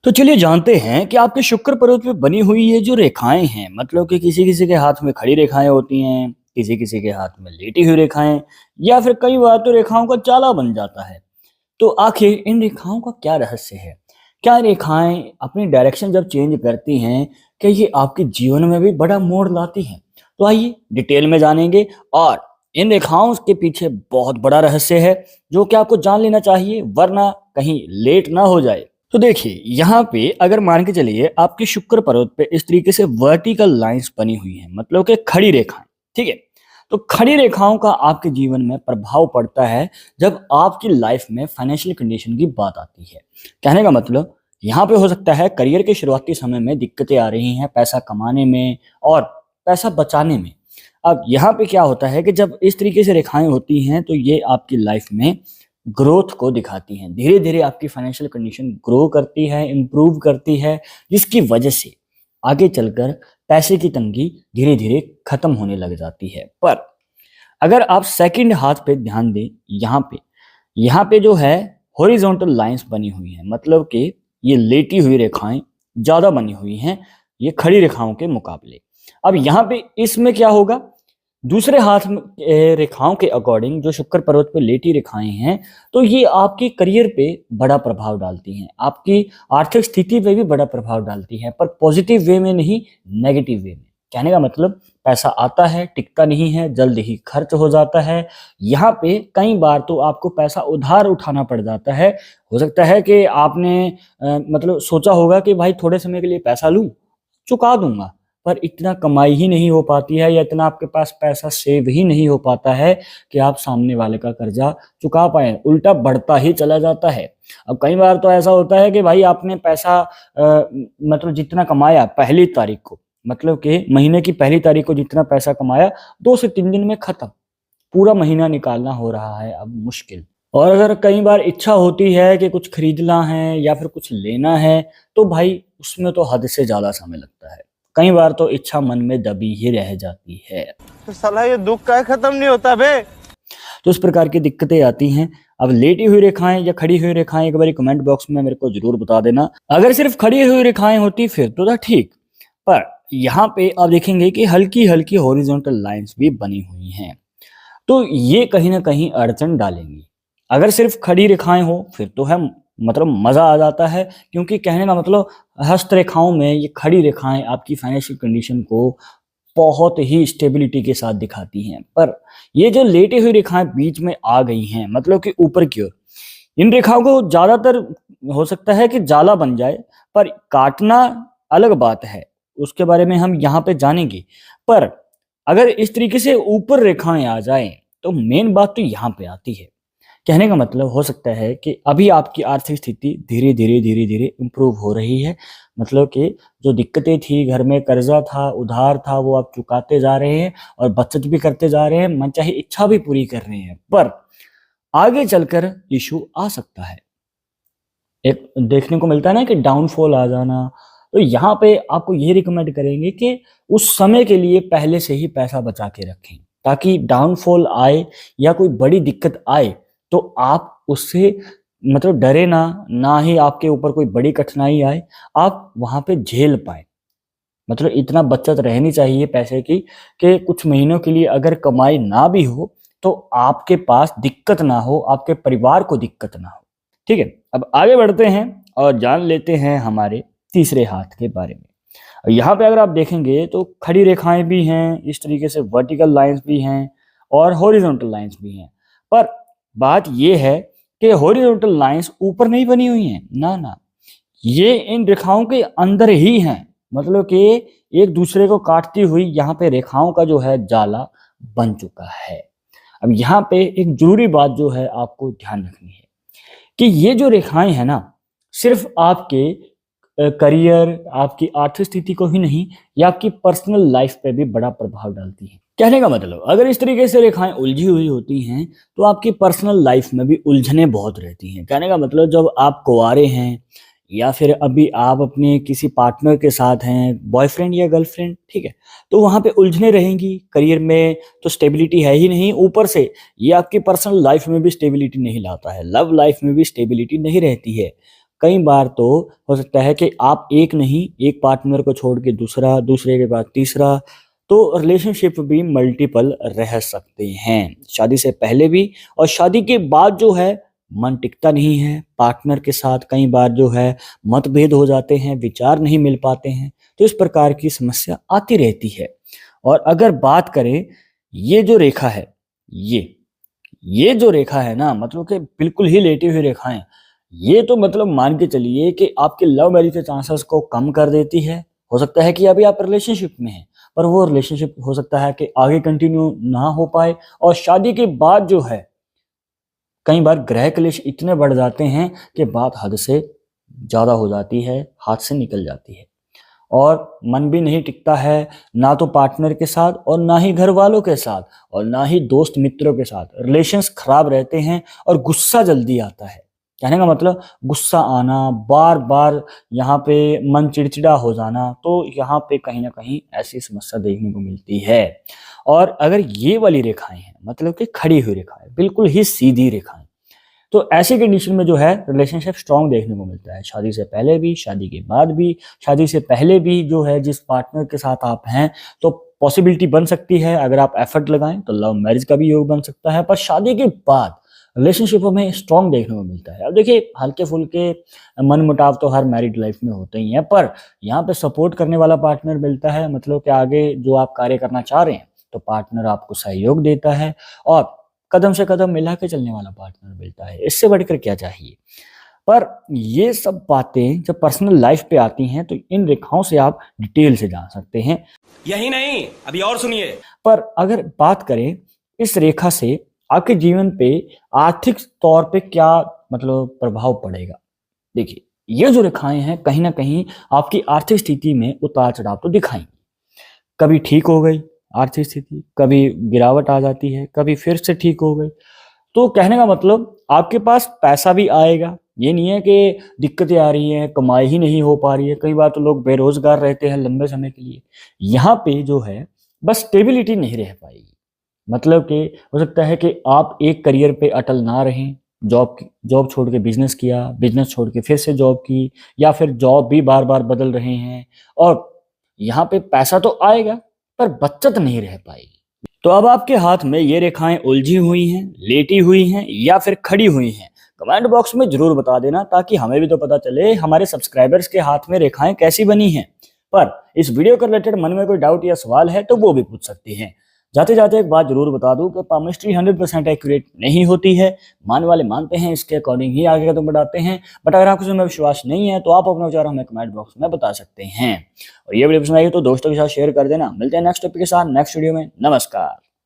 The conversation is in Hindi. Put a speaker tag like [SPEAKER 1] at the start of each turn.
[SPEAKER 1] तो चलिए जानते हैं कि आपके शुक्र पर्वत पे बनी हुई ये जो रेखाएं हैं, मतलब कि किसी किसी के हाथ में खड़ी रेखाएं होती हैं, किसी किसी के हाथ में लेटी हुई रेखाएं, या फिर कई बार तो रेखाओं का जाला बन जाता है। तो आखिर इन रेखाओं का क्या रहस्य है? क्या रेखाएं अपनी डायरेक्शन जब चेंज करती हैं, क्या ये आपके जीवन में भी बड़ा मोड़ लाती हैं? तो आइए डिटेल में जानेंगे। और इन रेखाओं के पीछे बहुत बड़ा रहस्य है जो कि आपको जान लेना चाहिए, वरना कहीं लेट ना हो जाए। तो देखिए यहाँ पे अगर मान के चलिए आपके शुक्र पर्वत पे इस तरीके से वर्टिकल लाइंस बनी हुई हैं, मतलब कि खड़ी रेखाएं। ठीक है। तो खड़ी रेखाओं का आपके जीवन में प्रभाव पड़ता है जब आपकी लाइफ में फाइनेंशियल कंडीशन की बात आती है। कहने का मतलब यहाँ पे हो सकता है करियर के शुरुआती समय में दिक्कतें आ रही हैं, पैसा कमाने में और पैसा बचाने में। अब यहाँ पे क्या होता है कि जब इस तरीके से रेखाएं होती हैं तो ये आपकी लाइफ में ग्रोथ को दिखाती हैं। धीरे धीरे आपकी फाइनेंशियल कंडीशन ग्रो करती है, इम्प्रूव करती है, जिसकी वजह से आगे चलकर पैसे की तंगी धीरे धीरे खत्म होने लग जाती है। पर अगर आप सेकंड हाथ पे ध्यान दें, यहाँ पे जो है हॉरिजॉन्टल लाइंस बनी हुई हैं, मतलब कि ये लेटी हुई रेखाएं ज्यादा बनी हुई हैं ये खड़ी रेखाओं के मुकाबले। अब यहाँ पे इसमें क्या होगा, दूसरे हाथ में रेखाओं के अकॉर्डिंग जो शुक्र पर्वत पे लेटी रेखाएं हैं, तो ये आपके करियर पे बड़ा प्रभाव डालती हैं, आपकी आर्थिक स्थिति पे भी बड़ा प्रभाव डालती हैं, पर पॉजिटिव वे में नहीं, नेगेटिव वे में। कहने का मतलब पैसा आता है, टिकता नहीं है, जल्द ही खर्च हो जाता है। यहाँ पे कई बार तो आपको पैसा उधार उठाना पड़ जाता है। हो सकता है कि आपने मतलब सोचा होगा कि भाई थोड़े समय के लिए पैसा लूं, चुका दूंगा, पर इतना कमाई ही नहीं हो पाती है या इतना आपके पास पैसा सेव ही नहीं हो पाता है कि आप सामने वाले का कर्जा चुका पाए, उल्टा बढ़ता ही चला जाता है। अब कई बार तो ऐसा होता है कि भाई आपने पैसा मतलब जितना कमाया पहली तारीख को, मतलब कि महीने की पहली तारीख को जितना पैसा कमाया 2 से 3 दिन में खत्म, पूरा महीना निकालना हो रहा है अब मुश्किल। और अगर कई बार इच्छा होती है कि कुछ खरीदना है या फिर कुछ लेना है, तो भाई उसमें तो हद से ज्यादा समय लगता है। कई बार तो इच्छा मन में दबी ही रह जाती है।
[SPEAKER 2] तो साला ये दुख का खत्म नहीं होता बे।
[SPEAKER 1] तो इस प्रकार की दिक्कतें आती हैं। अब लेटी हुई रेखाएं या खड़ी हुई रेखाएं एक बार कमेंट बॉक्स में मेरे को जरूर बता देना। अगर सिर्फ खड़ी हुई रेखाएं होती फिर तो था ठीक, पर यहाँ पे आप देखेंगे कि हल्की हल्की हॉरिजॉन्टल लाइंस भी बनी हुई हैं, तो ये कहीं ना कहीं अड़चन डालेंगी। अगर सिर्फ खड़ी रेखाएं हो फिर तो है, मतलब मजा आ जाता है, क्योंकि कहने का मतलब हस्तरेखाओं में ये खड़ी रेखाएं आपकी फाइनेंशियल कंडीशन को बहुत ही स्टेबिलिटी के साथ दिखाती हैं। पर ये जो लेटी हुई रेखाएं बीच में आ गई हैं, मतलब कि ऊपर की ओर, इन रेखाओं को ज्यादातर हो सकता है कि जाला बन जाए, पर काटना अलग बात है, उसके बारे में हम यहाँ पे जानेंगे। पर अगर इस तरीके से ऊपर रेखाएं आ जाएं तो मेन बात तो यहाँ पे आती है। कहने का मतलब हो सकता है कि अभी आपकी आर्थिक स्थिति धीरे धीरे इम्प्रूव हो रही है, मतलब कि जो दिक्कतें थी, घर में कर्जा था, उधार था, वो आप चुकाते जा रहे हैं और बचत भी करते जा रहे हैं, मनचाही इच्छा भी पूरी कर रहे हैं। पर आगे चलकर इशू आ सकता है, एक देखने को मिलता है ना कि डाउनफॉल आ जाना। तो यहाँ पे आपको ये रिकमेंड करेंगे कि उस समय के लिए पहले से ही पैसा बचा के रखें, ताकि डाउनफॉल आए या कोई बड़ी दिक्कत आए तो आप उससे मतलब डरे ना, ना ही आपके ऊपर कोई बड़ी कठिनाई आए, आप वहां पे झेल पाए। मतलब इतना बचत रहनी चाहिए पैसे की कि कुछ महीनों के लिए अगर कमाई ना भी हो तो आपके पास दिक्कत ना हो, आपके परिवार को दिक्कत ना हो। ठीक है, अब आगे बढ़ते हैं और जान लेते हैं हमारे तीसरे हाथ के बारे में। यहाँ पे अगर आप देखेंगे तो खड़ी रेखाएं भी हैं, इस तरीके से वर्टिकल लाइंस भी हैं और हॉरिजॉन्टल लाइंस भी हैं। पर बात ये है कि हॉरिजॉन्टल लाइंस ऊपर नहीं बनी हुई हैं, ना ना, ये इन रेखाओं के अंदर ही हैं, मतलब कि एक दूसरे को काटती हुई यहाँ पे रेखाओं का जो है जाला बन चुका है। अब यहाँ पे एक जरूरी बात जो है आपको ध्यान रखनी है कि ये जो रेखाएं हैं ना, सिर्फ आपके करियर, आपकी आर्थिक स्थिति को ही नहीं, ये आपकी पर्सनल लाइफ पे भी बड़ा प्रभाव डालती है। कहने का मतलब अगर इस तरीके से रेखाएं उलझी हुई होती हैं तो आपकी पर्सनल लाइफ में भी उलझने बहुत रहती हैं। कहने का मतलब जब आप कुंवारे हैं या फिर अभी आप अपने किसी पार्टनर के साथ हैं, बॉयफ्रेंड या गर्लफ्रेंड, ठीक है, तो वहां पे उलझने रहेंगी। करियर में तो स्टेबिलिटी है ही नहीं, ऊपर से ये आपकी पर्सनल लाइफ में भी स्टेबिलिटी नहीं लाता है, लव लाइफ में भी स्टेबिलिटी नहीं रहती है। कई बार तो हो सकता है कि आप एक नहीं, एक पार्टनर को छोड़ के दूसरा, दूसरे के बाद तीसरा, तो रिलेशनशिप भी मल्टीपल रह सकते हैं। शादी से पहले भी और शादी के बाद जो है मन टिकता नहीं है, पार्टनर के साथ कई बार जो है मतभेद हो जाते हैं, विचार नहीं मिल पाते हैं, तो इस प्रकार की समस्या आती रहती है। और अगर बात करें ये जो रेखा है, ये जो रेखा है ना, मतलब कि बिल्कुल ही लेटी हुई रेखाएं, ये तो मतलब मान के चलिए कि आपके लव मैरिज के चांसेस को कम कर देती है। हो सकता है कि अभी आप रिलेशनशिप में हैं, पर वो रिलेशनशिप हो सकता है कि आगे कंटिन्यू ना हो पाए, और शादी के बाद जो है कई बार ग्रह क्लेश इतने बढ़ जाते हैं कि बात हद से ज़्यादा हो जाती है, हाथ से निकल जाती है, और मन भी नहीं टिकता है, ना तो पार्टनर के साथ और ना ही घर वालों के साथ और ना ही दोस्त मित्रों के साथ। रिलेशंस खराब रहते हैं और गुस्सा जल्दी आता है। कहने का मतलब गुस्सा आना, बार बार यहाँ पे मन चिड़चिड़ा हो जाना, तो यहाँ पे कहीं ना कहीं ऐसी समस्या देखने को मिलती है। और अगर ये वाली रेखाएं हैं, मतलब कि खड़ी हुई रेखाएं, बिल्कुल ही सीधी रेखाएं, तो ऐसी कंडीशन में जो है रिलेशनशिप स्ट्रांग देखने को मिलता है। शादी से पहले भी, शादी के बाद भी। शादी से पहले भी जो है जिस पार्टनर के साथ आप हैं, तो पॉसिबिलिटी बन सकती है, अगर आप एफर्ट लगाएं तो लव मैरिज का भी योग बन सकता है। पर शादी के बाद रिलेशनशिप में स्ट्रांग देखने को मिलता है। अब देखिए, हल्के फुल्के मन मुटाव तो हर मैरिड लाइफ में होते ही हैं, पर यहाँ पे सपोर्ट करने वाला पार्टनर मिलता है, मतलब कि आगे जो आप कार्य करना चाह रहे हैं तो पार्टनर आपको सहयोग देता है, और कदम से कदम मिला के चलने वाला पार्टनर मिलता है। इससे बढ़कर क्या चाहिए। पर ये सब बातें जब पर्सनल लाइफ पे आती हैं तो इन रेखाओं से आप डिटेल से जान सकते हैं।
[SPEAKER 3] यही नहीं, अभी और सुनिए।
[SPEAKER 1] पर अगर बात करें इस रेखा से आपके जीवन पे आर्थिक तौर पे क्या मतलब प्रभाव पड़ेगा। देखिए, ये जो रेखाएं हैं कहीं ना कहीं आपकी आर्थिक स्थिति में उतार चढ़ाव तो दिखाएंगी। कभी ठीक हो गई आर्थिक स्थिति, कभी गिरावट आ जाती है, कभी फिर से ठीक हो गई। तो कहने का मतलब आपके पास पैसा भी आएगा, ये नहीं है कि दिक्कतें आ रही हैं, कमाई ही नहीं हो पा रही है। कई बार तो लोग बेरोजगार रहते हैं लंबे समय के लिए। यहाँ पे जो है बस स्टेबिलिटी नहीं रह पाएगी, मतलब कि हो सकता है कि आप एक करियर पे अटल ना रहें, जॉब छोड़ के बिजनेस किया, बिजनेस छोड़ के फिर से जॉब की, या फिर जॉब भी बार बार बदल रहे हैं, और यहाँ पे पैसा तो आएगा पर बचत नहीं रह पाएगी। तो अब आपके हाथ में ये रेखाएं उलझी हुई हैं, लेटी हुई हैं, या फिर खड़ी हुई हैं, कमेंट बॉक्स में जरूर बता देना, ताकि हमें भी तो पता चले हमारे सब्सक्राइबर्स के हाथ में रेखाएं कैसी बनी हैं। पर इस वीडियो के रिलेटेड मन में कोई डाउट या सवाल है तो वो भी पूछ सकते हैं। जाते जाते एक बात जरूर बता दूं कि पामिस्ट्री 100% एक्यूरेट नहीं होती है। मान वाले मानते हैं, इसके अकॉर्डिंग ही आगे कदम बढ़ाते हैं। बट अगर आपको इसमें विश्वास नहीं है तो आप अपना विचार हमें कमेंट बॉक्स में बता सकते हैं। और ये वीडियो पसंद आई तो दोस्तों के साथ शेयर कर देना। मिलते हैं नेक्स्ट टॉपिक के साथ नेक्स्ट वीडियो में। नमस्कार।